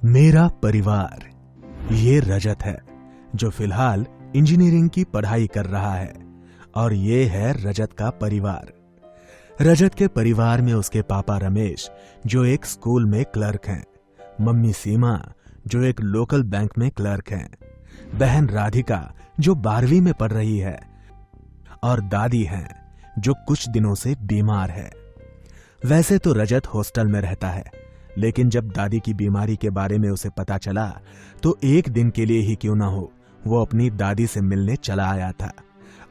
मेरा परिवार। ये रजत है जो फिलहाल इंजीनियरिंग की पढ़ाई कर रहा है और ये है रजत का परिवार। रजत के परिवार में उसके पापा रमेश जो एक स्कूल में क्लर्क हैं, मम्मी सीमा जो एक लोकल बैंक में क्लर्क हैं, बहन राधिका जो 12वीं में पढ़ रही है और दादी हैं जो कुछ दिनों से बीमार है। वैसे तो रजत हॉस्टल में रहता है, लेकिन जब दादी की बीमारी के बारे में उसे पता चला तो एक दिन के लिए ही क्यों ना हो वो अपनी दादी से मिलने चला आया था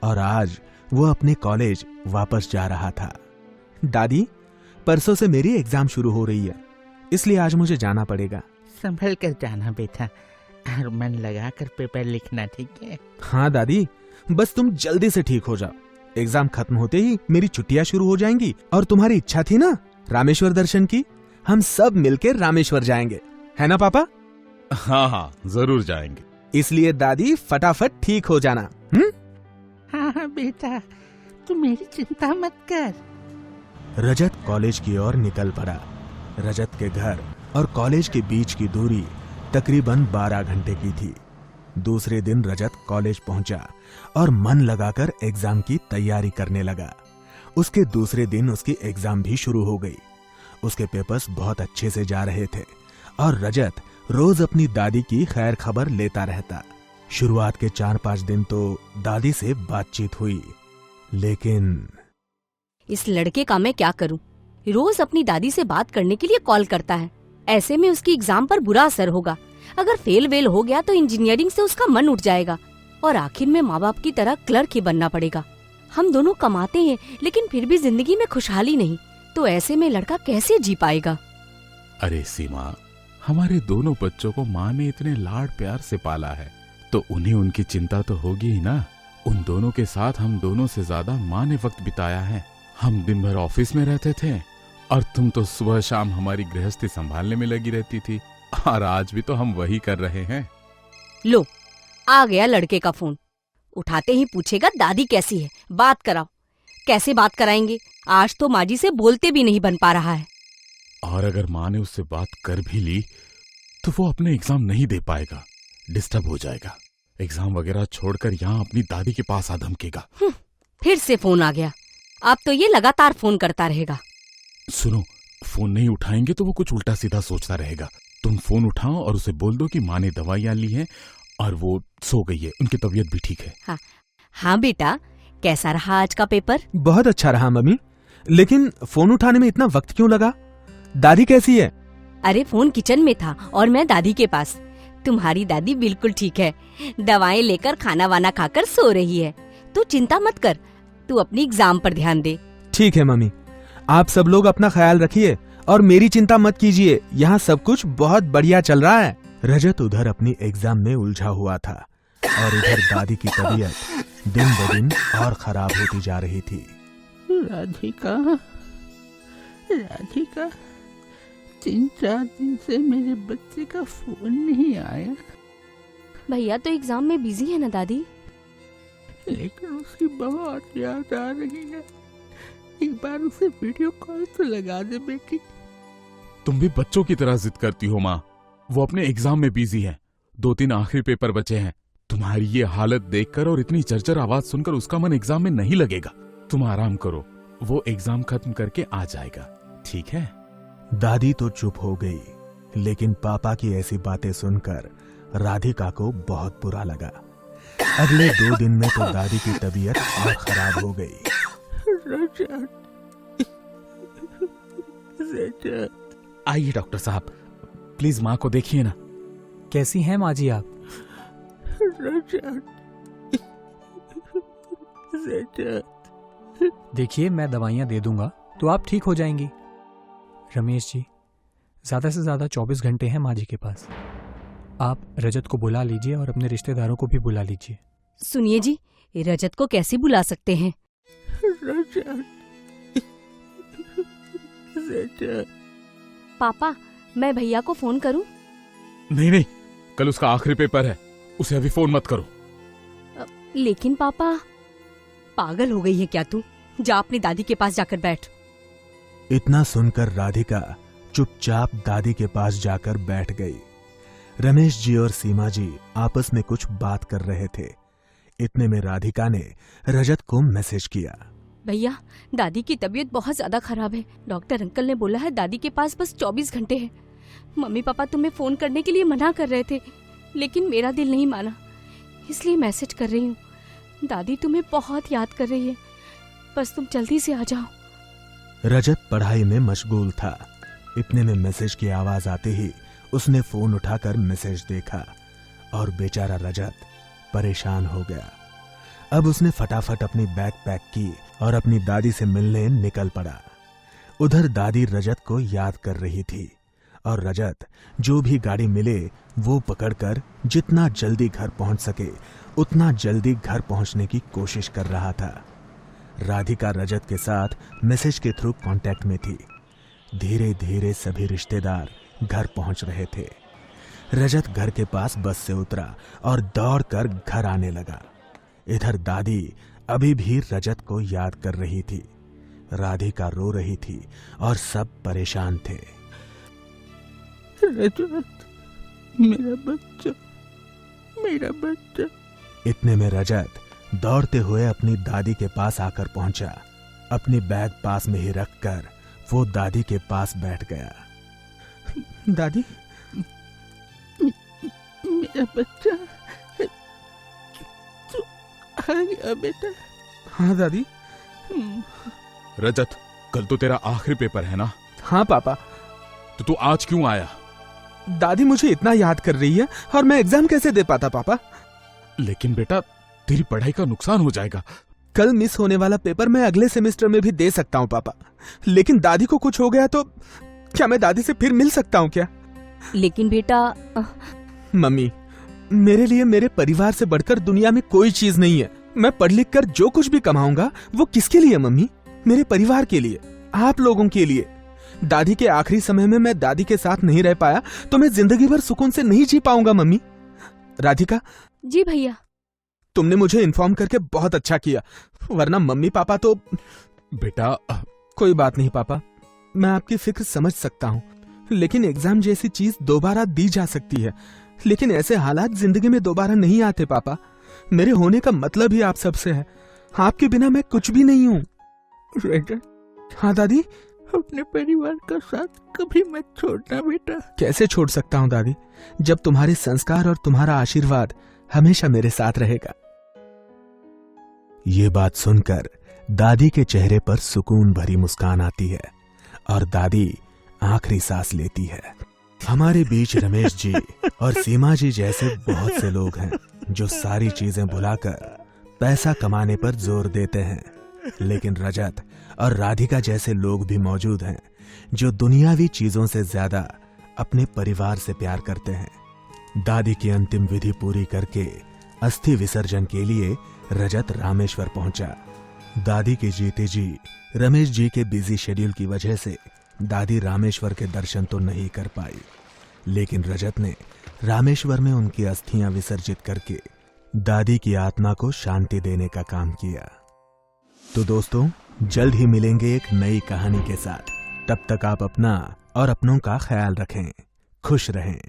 और आज वो अपने कॉलेज वापस जा रहा था। दादी, परसों से मेरी एग्जाम शुरू हो रही है, इसलिए आज मुझे जाना पड़ेगा। संभल कर जाना बेटा और मन लगा कर पेपर लिखना, ठीक है? हाँ दादी, बस तुम जल्दी से ठीक हो जाओ। एग्जाम खत्म होते ही मेरी छुट्टियां शुरू हो जाएंगी और तुम्हारी इच्छा थी ना रामेश्वर दर्शन की, हम सब मिलकर रामेश्वर जाएंगे, है ना पापा? हाँ, जरूर जाएंगे। इसलिए दादी फटाफट ठीक हो जाना। हाँ बेटा, तू मेरी चिंता मत कर। रजत कॉलेज की ओर निकल पड़ा। रजत के घर और कॉलेज के बीच की दूरी तकरीबन 12 घंटे की थी। दूसरे दिन रजत कॉलेज पहुंचा और मन लगाकर एग्जाम की तैयारी करने लगा। उसके दूसरे दिन उसकी एग्जाम भी शुरू हो गई। उसके पेपर्स बहुत अच्छे से जा रहे थे और रजत रोज अपनी दादी की खैर खबर लेता रहता। शुरुआत के 4-5 दिन तो दादी से बातचीत हुई, लेकिन इस लड़के का मैं क्या करूं? रोज अपनी दादी से बात करने के लिए कॉल करता है। ऐसे में उसकी एग्जाम पर बुरा असर होगा। अगर फेल वेल हो गया तो इंजीनियरिंग से उसका मन उठ जाएगा और आखिर में माँ बाप की तरह क्लर्क ही बनना पड़ेगा। हम दोनों कमाते हैं लेकिन फिर भी जिंदगी में खुशहाली नहीं, तो ऐसे में लड़का कैसे जी पाएगा? अरे सीमा, हमारे दोनों बच्चों को माँ ने इतने लाड प्यार से पाला है तो उन्हें उनकी चिंता तो होगी ही ना। उन दोनों के साथ हम दोनों से ज्यादा माँ ने वक्त बिताया है। हम दिन भर ऑफिस में रहते थे और तुम तो सुबह शाम हमारी गृहस्थी संभालने में लगी रहती थी, और आज भी तो हम वही कर रहे हैं। लो, आ गया लड़के का फोन। उठाते ही पूछेगा दादी कैसी है, बात कराओ। कैसे बात कराएंगे? आज तो माँ जी से बोलते भी नहीं बन पा रहा है। और अगर माँ ने उससे बात कर भी ली तो वो अपने एग्जाम नहीं दे पाएगा, डिस्टर्ब हो जाएगा। एग्जाम वगैरह छोड़कर यहाँ अपनी दादी के पास आ धमकेगा। फिर से फोन आ गया। अब तो ये लगातार फोन करता रहेगा। सुनो, फोन नहीं उठाएंगे तो वो कुछ उल्टा सीधा सोचता रहेगा। तुम फोन उठाओ और उसे बोल दो कि माँ ने दवाइयाँ ली हैं और वो सो गई है, उनकी तबीयत भी ठीक है। हाँ बेटा, कैसा रहा आज का पेपर? बहुत अच्छा रहा मम्मी, लेकिन फोन उठाने में इतना वक्त क्यों लगा? दादी कैसी है? अरे फोन किचन में था और मैं दादी के पास। तुम्हारी दादी बिल्कुल ठीक है, दवाएं लेकर खाना वाना खाकर सो रही है। तू चिंता मत कर, तू अपनी एग्जाम पर ध्यान दे। ठीक है मम्मी, आप सब लोग अपना ख्याल रखिए और मेरी चिंता मत कीजिए, यहाँ सब कुछ बहुत बढ़िया चल रहा है। रजत उधर अपनी एग्जाम में उलझा हुआ था और इधर दादी की तबीयत दिन ब दिन और खराब होती जा रही थी। राधिका, 3-4 दिन से मेरे बच्चे का फोन नहीं आया। भैया तो एग्जाम में बिजी है ना दादी? लेकिन उसकी बहुत याद आ रही है। एक बार उसे वीडियो कॉल तो लगा दे बेटी। तुम भी बच्चों की तरह जिद करती हो माँ। वो अपने एग्जाम में बिजी हैं। 2-3 आखिरी पेपर बचे हैं। तुम्हारी ये हालत देखकर और इतनी चरचर आवाज सुनकर उसका मन एग्जाम में नहीं लगेगा। तुम आराम करो, वो एग्जाम खत्म करके आ जाएगा, ठीक है? दादी तो चुप हो गई, लेकिन पापा की ऐसी बातें सुनकर राधिका को बहुत बुरा लगा। अगले 2 दिन में तो दादी की तबीयत और खराब हो गई। आइए डॉक्टर साहब, प्लीज माँ को देखिए ना। कैसी हैं माँ जी आप? देखिए, मैं दवाइयाँ दे दूंगा तो आप ठीक हो जाएंगी। रमेश जी, ज्यादा से ज्यादा 24 घंटे हैं माँ जी के पास। आप रजत को बुला लीजिए और अपने रिश्तेदारों को भी बुला लीजिए। सुनिए जी, रजत को कैसे बुला सकते हैं? पापा, मैं भैया को फोन करूं? नहीं, कल उसका आखिरी पेपर है, उसे अभी फोन मत करो। लेकिन पापा, पागल हो गई है क्या तू? जा अपनी दादी के पास जाकर बैठ। इतना सुनकर राधिका चुपचाप दादी के पास जाकर बैठ गई। रमेश जी और सीमा जी आपस में कुछ बात कर रहे थे। इतने में राधिका ने रजत को मैसेज किया। भैया, दादी की तबीयत बहुत ज्यादा खराब है। डॉक्टर अंकल ने बोला है दादी के पास बस 24 घंटे हैं। मम्मी पापा तुम्हें फोन करने के लिए मना कर रहे थे, लेकिन मेरा दिल नहीं माना, इसलिए मैसेज कर रही हूँ। दादी तुम्हें बहुत याद कर रही है, बस तुम जल्दी से आ जाओ। रजत पढ़ाई में मशगूल था। इतने में मैसेज की आवाज आते ही उसने फोन उठाकर मैसेज देखा और बेचारा रजत परेशान हो गया। अब उसने फटाफट अपनी बैग पैक की और अपनी दादी से मिलने निकल पड़ा। उधर दादी रजत को याद कर रही थी और रजत जो भी गाड़ी मिले वो पकड़कर जितना जल्दी घर पहुंच सके उतना जल्दी घर पहुंचने की कोशिश कर रहा था। राधिका रजत के साथ मैसेज के थ्रू कांटेक्ट में थी। धीरे धीरे सभी रिश्तेदार घर पहुंच रहे थे। रजत घर के पास बस से उतरा और दौड़कर घर आने लगा। इधर दादी अभी भी रजत को याद कर रही थी। राधिका रो रही थी और सब परेशान थे। रजत, मेरा बच्चा, मेरा बच्चा। इतने में रजत दौड़ते हुए अपनी दादी के पास आकर पहुंचा। अपनी बैग पास में ही रखकर वो दादी के पास बैठ गया। दादी, मेरा बच्चा तू आ गया बेटा। हाँ दादी। रजत, कल तो तेरा आखिरी पेपर है ना? हाँ पापा। तो तू आज क्यों आया? दादी मुझे इतना याद कर रही है और मैं एग्जाम कैसे दे पाता पापा? लेकिन बेटा, तेरी पढ़ाई का नुकसान हो जाएगा। कल मिस होने वाला पेपर मैं अगले सेमेस्टर में भी दे सकता हूँ पापा, लेकिन दादी को कुछ हो गया तो क्या मैं दादी से फिर मिल सकता हूँ क्या? लेकिन बेटा, मम्मी, मेरे लिए मेरे परिवार से बढ़कर दुनिया में कोई चीज नहीं है। मैं पढ़ लिख कर जो कुछ भी कमाऊंगा वो किसके लिए मम्मी? मेरे परिवार के लिए, आप लोगों के लिए। दादी के आखिरी समय में मैं दादी के साथ नहीं रह पाया तो मैं जिंदगी भर सुकून से नहीं जी पाऊंगा मम्मी। राधिका। जी भैया। तुमने मुझे इन्फॉर्म करके बहुत अच्छा किया, वरना मम्मी पापा तो। बेटा, कोई बात नहीं पापा, मैं आपकी फिक्र समझ सकता हूँ, लेकिन एग्जाम जैसी चीज दोबारा दी जा सकती है, लेकिन ऐसे हालात जिंदगी में दोबारा नहीं आते पापा। मेरे होने का मतलब ही आप सबसे है। आपके बिना मैं कुछ भी नहीं हूँ। रजत, हाँ दादी। अपने परिवार का साथ कभी मत छोड़ना बेटा। कैसे छोड़ सकता हूँ दादी, जब तुम्हारे संस्कार और तुम्हारा आशीर्वाद हमेशा मेरे साथ रहेगा। ये बात सुनकर दादी के चेहरे पर सुकून भरी मुस्कान आती है और दादी आखिरी सांस लेती है। हमारे बीच रमेश जी और सीमा जी जैसे बहुत से लोग हैं जो सारी चीजें भुलाकर पैसा कमाने पर जोर देते हैं, लेकिन रजत और राधिका जैसे लोग भी मौजूद हैं जो दुनियावी चीजों से ज्यादा अपने परिवार से प्यार करते हैं। दादी की अंतिम विधि पूरी करके अस्थि विसर्जन के लिए रजत रामेश्वर पहुंचा। दादी के जीते जी रमेश जी के बिजी शेड्यूल की वजह से दादी रामेश्वर के दर्शन तो नहीं कर पाई, लेकिन रजत ने रामेश्वर में उनकी अस्थियां विसर्जित करके दादी की आत्मा को शांति देने का काम किया। तो दोस्तों, जल्द ही मिलेंगे एक नई कहानी के साथ। तब तक आप अपना और अपनों का ख्याल रखें। खुश रहें।